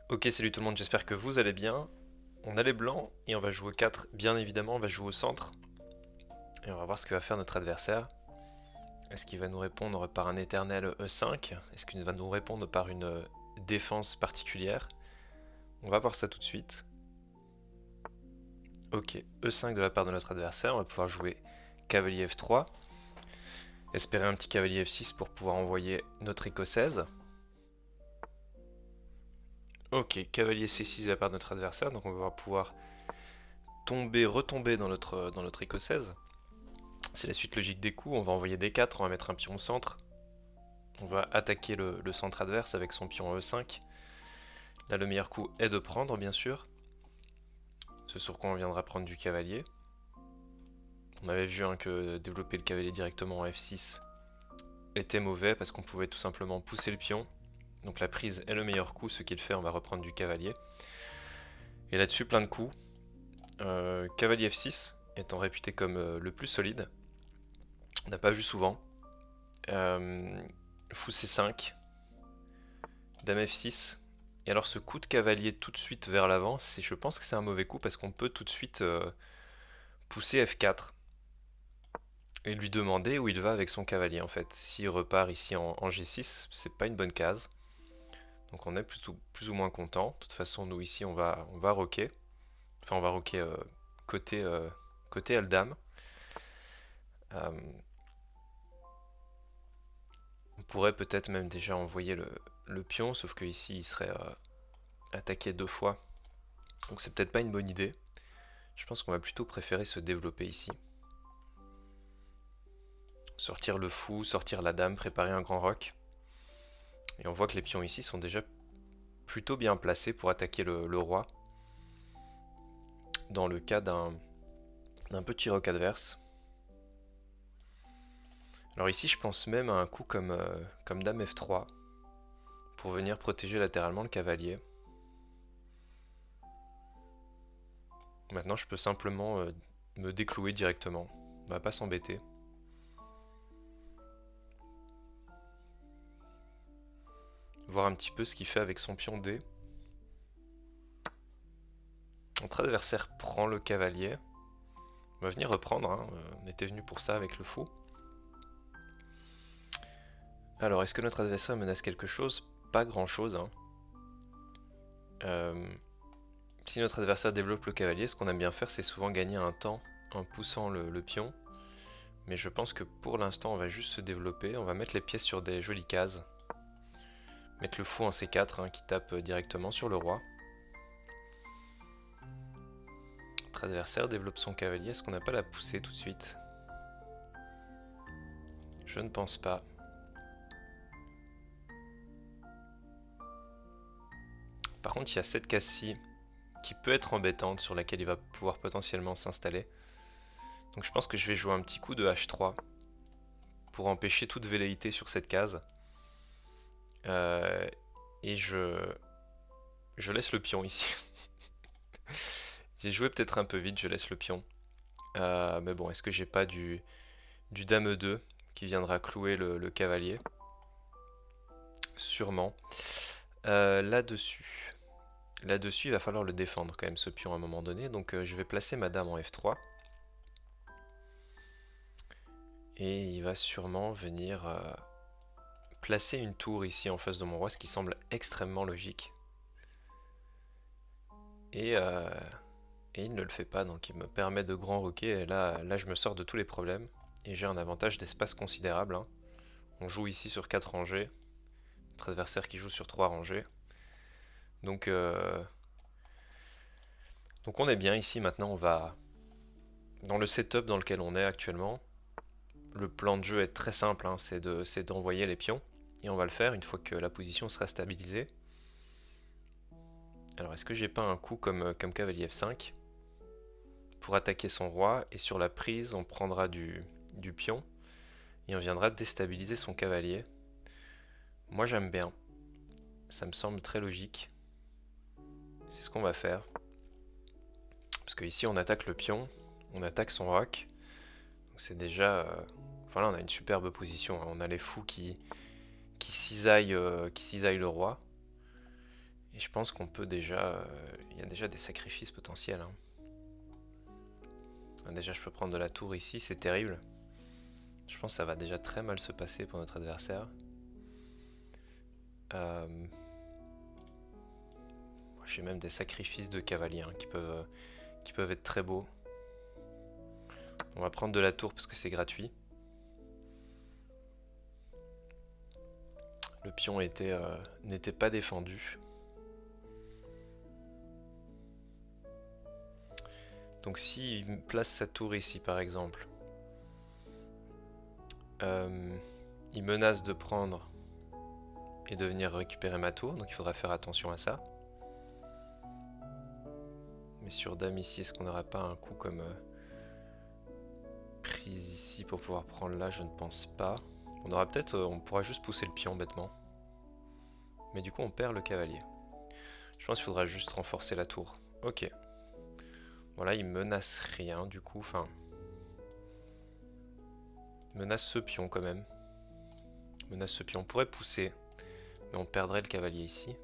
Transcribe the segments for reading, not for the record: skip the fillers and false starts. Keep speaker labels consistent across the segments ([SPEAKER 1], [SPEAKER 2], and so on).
[SPEAKER 1] Ok, salut tout le monde, j'espère que vous allez bien. On a les blancs et on va jouer 4. Bien évidemment, on va jouer au centre. Et on va voir ce que va faire notre adversaire. Est-ce qu'il va nous répondre par un éternel E5? Est-ce qu'il va nous répondre par une défense particulière? On va voir ça tout de suite. Ok, E5 de la part de notre adversaire. On va pouvoir jouer cavalier F3. Espérer un petit cavalier F6 pour pouvoir envoyer notre écossaise. Ok, cavalier C6 de la part de notre adversaire. Donc on va pouvoir retomber dans notre écossaise. C'est la suite logique des coups, on va envoyer D4, on va mettre un pion au centre, on va attaquer le centre adverse avec son pion E5. Là le meilleur coup est de prendre bien sûr, ce sur quoi on viendra prendre du cavalier. On avait vu que développer le cavalier directement en F6 était mauvais parce qu'on pouvait tout simplement pousser le pion. Donc la prise est le meilleur coup, ce qu'il fait on va reprendre du cavalier. Et là-dessus plein de coups. Cavalier F6 étant réputé comme le plus solide, on n'a pas vu souvent. Fou C5, Dame F6. Et alors ce coup de cavalier tout de suite vers l'avant, je pense que c'est un mauvais coup parce qu'on peut tout de suite pousser F4 et lui demander où il va avec son cavalier en fait. S'il repart ici en G6, c'est pas une bonne case. Donc on est plus ou moins content. De toute façon, nous ici on va roquer. Enfin on va roquer côté, côté Eldam. Euh, on pourrait peut-être même déjà envoyer le pion, sauf que ici il serait attaqué deux fois. Donc c'est peut-être pas une bonne idée. Je pense qu'on va plutôt préférer se développer ici. Sortir le fou, sortir la dame, préparer un grand roc. Et on voit que les pions ici sont déjà plutôt bien placés pour attaquer le roi. Dans le cas d'un petit roc adverse. Alors ici je pense même à un coup comme dame F3 pour venir protéger latéralement le cavalier. Maintenant je peux simplement me déclouer directement. On va pas s'embêter. Voir un petit peu ce qu'il fait avec son pion D. Notre adversaire prend le cavalier. On va venir reprendre, hein. On était venu pour ça avec le fou. Alors, est-ce que notre adversaire menace quelque chose? Pas grand-chose, hein. Si notre adversaire développe le cavalier, ce qu'on aime bien faire, c'est souvent gagner un temps en poussant le pion. Mais je pense que pour l'instant, on va juste se développer. On va mettre les pièces sur des jolies cases. Mettre le fou en C4, hein, qui tape directement sur le roi. Notre adversaire développe son cavalier. Est-ce qu'on n'a pas la poussée tout de suite? Je ne pense pas. Par contre, il y a cette case-ci qui peut être embêtante, sur laquelle il va pouvoir potentiellement s'installer. Donc je pense que je vais jouer un petit coup de H3 pour empêcher toute velléité sur cette case. Euh, et je laisse le pion ici. J'ai joué peut-être un peu vite, je laisse le pion. Mais bon, est-ce que j'ai pas du dame E2 qui viendra clouer le cavalier? Sûrement. Là-dessus. Là-dessus, il va falloir le défendre quand même, ce pion à un moment donné. Donc je vais placer ma dame en F3. Et il va sûrement venir placer une tour ici en face de mon roi, ce qui semble extrêmement logique. Et, euh, et il ne le fait pas, donc il me permet de grand roquer. Et là, je me sors de tous les problèmes. Et j'ai un avantage d'espace considérable, hein. On joue ici sur 4 rangées. Notre adversaire qui joue sur 3 rangées. Donc, donc on est bien ici. Maintenant, on va... Dans le setup dans lequel on est actuellement, le plan de jeu est très simple, hein, c'est d'envoyer les pions. Et on va le faire une fois que la position sera stabilisée. Alors est-ce que j'ai pas un coup comme cavalier F5 pour attaquer son roi, et sur la prise on prendra du pion et on viendra déstabiliser son cavalier. Moi j'aime bien, ça me semble très logique. C'est ce qu'on va faire. Parce que ici on attaque le pion, on attaque son roc. Donc c'est déjà... voilà, on a une superbe position, hein. On a les fous qui cisaillent le roi. Et je pense qu'on peut déjà... il y a déjà des sacrifices potentiels. Hein. Déjà, je peux prendre de la tour ici, c'est terrible. Je pense que ça va déjà très mal se passer pour notre adversaire. J'ai même des sacrifices de cavaliers hein, qui peuvent être très beaux. On va prendre de la tour parce que c'est gratuit. Le pion n'était pas défendu. Donc s'il place sa tour ici par exemple, il menace de prendre et de venir récupérer ma tour, donc il faudra faire attention à ça. Mais sur dame ici, est-ce qu'on n'aura pas un coup comme prise ici pour pouvoir prendre là? Je ne pense pas. On aura peut-être, on pourra juste pousser le pion bêtement. Mais du coup on perd le cavalier. Je pense qu'il faudra juste renforcer la tour. Ok. Voilà, il menace rien du coup, enfin... menace ce pion quand même. Menace ce pion, on pourrait pousser. Mais on perdrait le cavalier ici.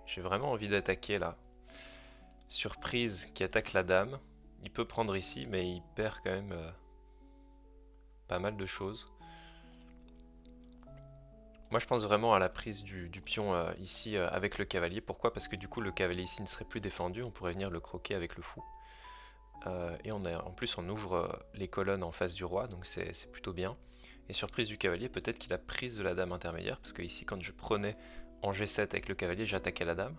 [SPEAKER 1] J'ai vraiment envie d'attaquer là. Surprise qui attaque la dame. Il peut prendre ici, mais il perd quand même pas mal de choses. Moi je pense vraiment à la prise du pion ici avec le cavalier. Pourquoi? Parce que du coup le cavalier ici ne serait plus défendu. On pourrait venir le croquer avec le fou. Et en plus on ouvre les colonnes en face du roi, donc c'est plutôt bien. Et surprise du cavalier, peut-être qu'il a prise de la dame intermédiaire, parce que ici quand je prenais en G7 avec le cavalier, j'attaquais la dame.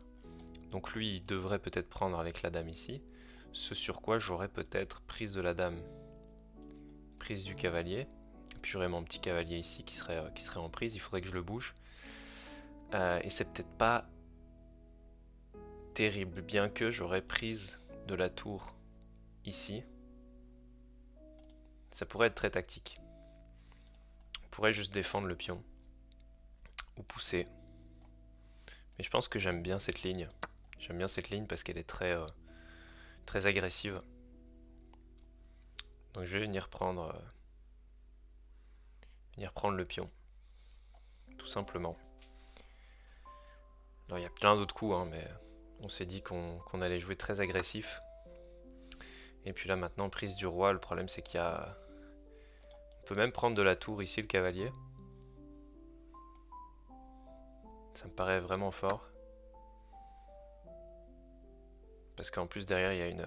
[SPEAKER 1] Donc lui il devrait peut-être prendre avec la dame ici. Ce sur quoi j'aurais peut-être prise de la dame, prise du cavalier. Et puis j'aurais mon petit cavalier ici qui serait en prise, il faudrait que je le bouge. Et c'est peut-être pas terrible, bien que j'aurais prise de la tour ici. Ça pourrait être très tactique. On pourrait juste défendre le pion. Ou pousser. Mais je pense que j'aime bien cette ligne. J'aime bien cette ligne parce qu'elle est très agressive. Donc je vais venir prendre le pion. Tout simplement. Alors il y a plein d'autres coups, hein, mais on s'est dit qu'on allait jouer très agressif. Et puis là maintenant, prise du roi, le problème c'est qu'il y a... On peut même prendre de la tour ici, le cavalier. Ça me paraît vraiment fort. Parce qu'en plus derrière il y a une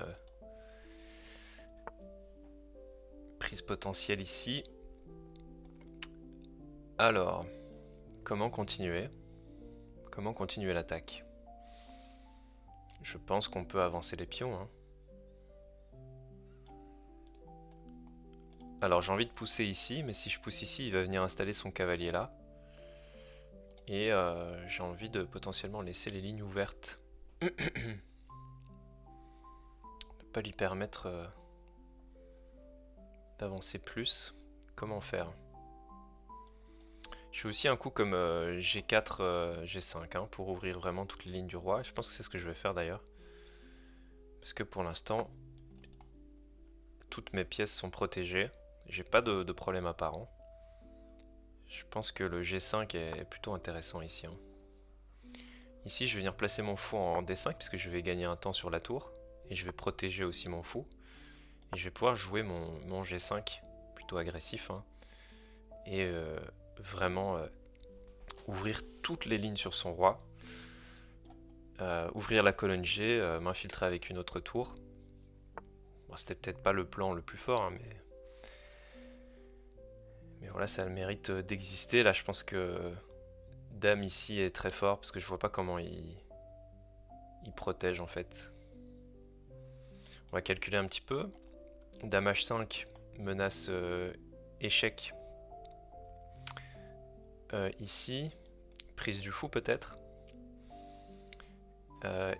[SPEAKER 1] prise potentielle ici. Alors, comment continuer? Comment continuer l'attaque? Je pense qu'on peut avancer les pions. Hein. Alors j'ai envie de pousser ici, mais si je pousse ici, il va venir installer son cavalier là. Et j'ai envie de potentiellement laisser les lignes ouvertes. Ne pas lui permettre d'avancer plus. Comment faire? Je fais aussi un coup comme G4, G5 hein, pour ouvrir vraiment toutes les lignes du roi. Je pense que c'est ce que je vais faire d'ailleurs. Parce que pour l'instant, toutes mes pièces sont protégées. J'ai pas de problème apparent. Je pense que le G5 est plutôt intéressant ici. Hein. Ici, je vais venir placer mon fou en D5 puisque je vais gagner un temps sur la tour. Et je vais protéger aussi mon fou. Et je vais pouvoir jouer mon G5 plutôt agressif. Hein, et vraiment ouvrir toutes les lignes sur son roi. Ouvrir la colonne G, m'infiltrer avec une autre tour. Bon, c'était peut-être pas le plan le plus fort, hein, mais voilà, ça a le mérite d'exister. Là, je pense que dame ici est très fort parce que je vois pas comment il protège en fait. On va calculer un petit peu. Dame H5 menace échec ici. Prise du fou peut-être.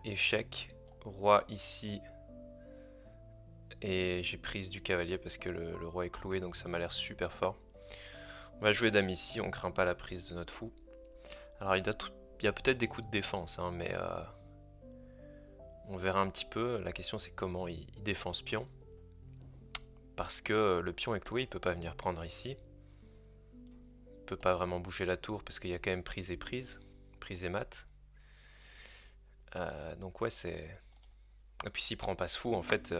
[SPEAKER 1] Échec. Roi ici. Et j'ai prise du cavalier parce que le roi est cloué, donc ça m'a l'air super fort. On va jouer dame ici, on craint pas la prise de notre fou. Alors il y a peut-être des coups de défense, hein, mais on verra un petit peu. La question c'est comment il défend ce pion. Parce que le pion est cloué, il peut pas venir prendre ici. Il peut pas vraiment bouger la tour parce qu'il y a quand même prise et prise. prise et mat. Donc ouais, c'est... Et puis s'il prend passe-fou, en fait,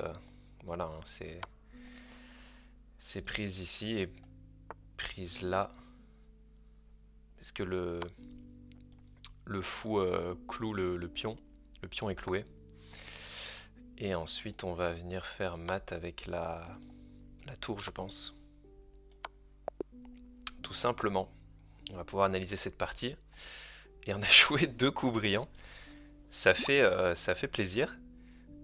[SPEAKER 1] voilà, hein, c'est prise ici et prise là. Parce que le fou cloue le pion. Le pion est cloué. Et ensuite, on va venir faire mat avec la tour, je pense. Tout simplement. On va pouvoir analyser cette partie. Et on a joué 2 coups brillants. Ça fait plaisir.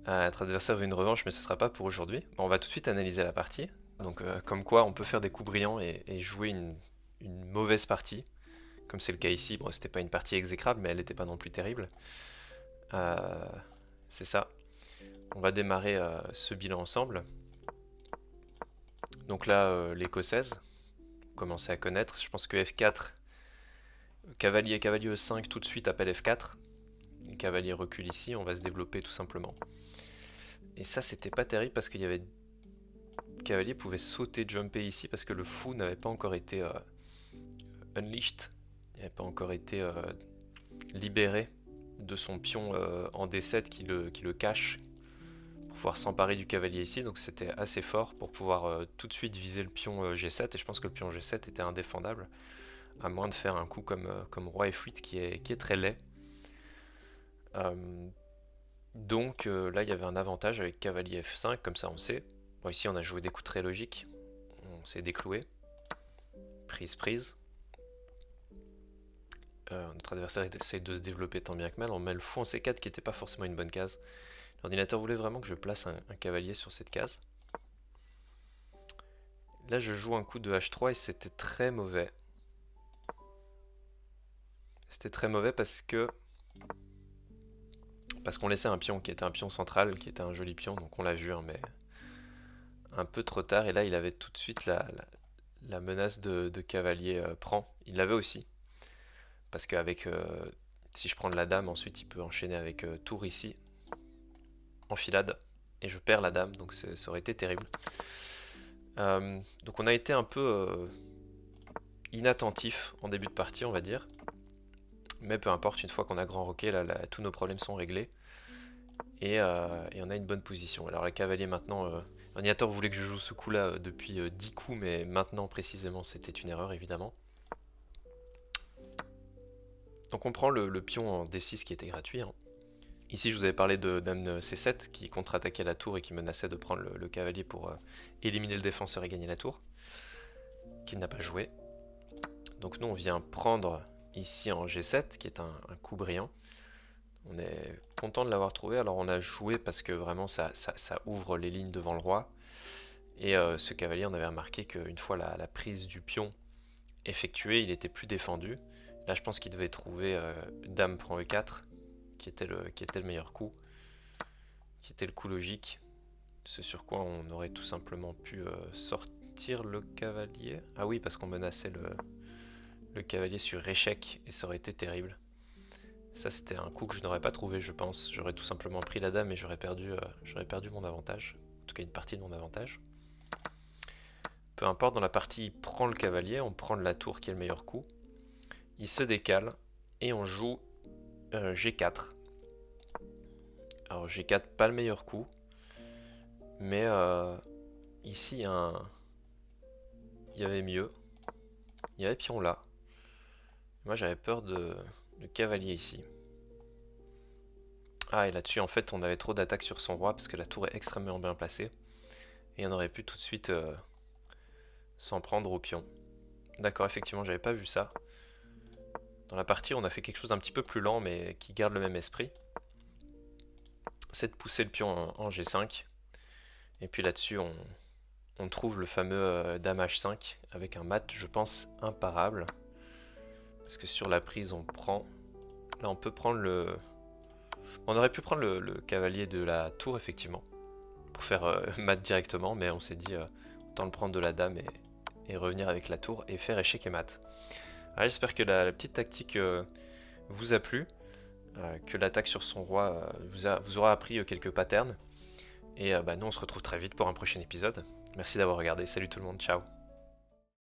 [SPEAKER 1] Notre adversaire veut une revanche, mais ce sera pas pour aujourd'hui. Bon, on va tout de suite analyser la partie. Donc, comme quoi, on peut faire des coups brillants et jouer une mauvaise partie. Comme c'est le cas ici. Bon, c'était pas une partie exécrable, mais elle n'était pas non plus terrible. C'est ça. On va démarrer ce bilan ensemble. Donc là, l'écossaise. Commencez à connaître. Je pense que F4, cavalier E5 tout de suite appelle F4. Le cavalier recule ici, on va se développer tout simplement. Et ça, c'était pas terrible parce qu'il y avait... Le cavalier pouvait sauter, jumper ici parce que le fou n'avait pas encore été unleashed. Il n'avait pas encore été libéré de son pion en D7 qui le cache pour pouvoir s'emparer du cavalier ici. Donc c'était assez fort pour pouvoir tout de suite viser le pion G7. Et je pense que le pion G7 était indéfendable, à moins de faire un coup comme roi F8 qui est très laid. Donc là il y avait un avantage avec cavalier F5, comme ça on sait. Bon, ici on a joué des coups très logiques, on s'est décloué, prise. Notre adversaire essaie de se développer tant bien que mal, on met le fou en C4 qui n'était pas forcément une bonne case. L'ordinateur voulait vraiment que je place un cavalier sur cette case. Là je joue un coup de H3 et c'était très mauvais. C'était très mauvais parce qu'on laissait un pion qui était un pion central, qui était un joli pion, donc on l'a vu, hein, mais un peu trop tard. Et là, il avait tout de suite la menace de cavalier prend. Il l'avait aussi, parce qu'avec si je prends de la dame, ensuite il peut enchaîner avec tour ici, enfilade, et je perds la dame, donc ça aurait été terrible. Donc on a été un peu inattentif en début de partie, on va dire. Mais peu importe, une fois qu'on a grand roqué, là, tous nos problèmes sont réglés. Et on a une bonne position. Alors le cavalier maintenant, l'ordinateur voulait que je joue ce coup-là depuis 10 coups, mais maintenant précisément c'était une erreur évidemment. Donc on prend le pion en D6 qui était gratuit. Hein. Ici je vous avais parlé de dame C7 qui contre-attaquait la tour et qui menaçait de prendre le cavalier pour éliminer le défenseur et gagner la tour. Qu'il n'a pas joué. Donc nous on vient prendre ici en G7 qui est un coup brillant. On est content de l'avoir trouvé. Alors on a joué parce que vraiment ça ouvre les lignes devant le roi. Et ce cavalier, on avait remarqué qu'une fois la prise du pion effectuée, il était plus défendu. Là je pense qu'il devait trouver dame prend E4 qui était le meilleur coup. Qui était le coup logique. Ce sur quoi on aurait tout simplement pu sortir le cavalier. Ah oui, parce qu'on menaçait le cavalier sur échec et ça aurait été terrible. Ça c'était un coup que je n'aurais pas trouvé, je pense. J'aurais tout simplement pris la dame et j'aurais perdu mon avantage. En tout cas une partie de mon avantage. Peu importe, dans la partie il prend le cavalier, on prend la tour qui est le meilleur coup. Il se décale et on joue G4. Alors G4 pas le meilleur coup. Mais ici il y avait mieux. Il y avait pion là. Moi j'avais peur de cavalier ici. Ah, et là-dessus en fait on avait trop d'attaques sur son roi parce que la tour est extrêmement bien placée. Et on aurait pu tout de suite s'en prendre au pion. D'accord, effectivement j'avais pas vu ça. Dans la partie on a fait quelque chose d'un petit peu plus lent mais qui garde le même esprit. C'est de pousser le pion en G5. Et puis là-dessus on trouve le fameux dame H5 avec un mat, je pense, imparable. Parce que sur la prise on prend... Là on peut prendre le... On aurait pu prendre le cavalier de la tour effectivement. Pour faire mat directement, mais on s'est dit autant le prendre de la dame et revenir avec la tour et faire échec et mat. J'espère que la petite tactique vous a plu. Que l'attaque sur son roi vous aura appris quelques patterns. Et nous on se retrouve très vite pour un prochain épisode. Merci d'avoir regardé, salut tout le monde, ciao.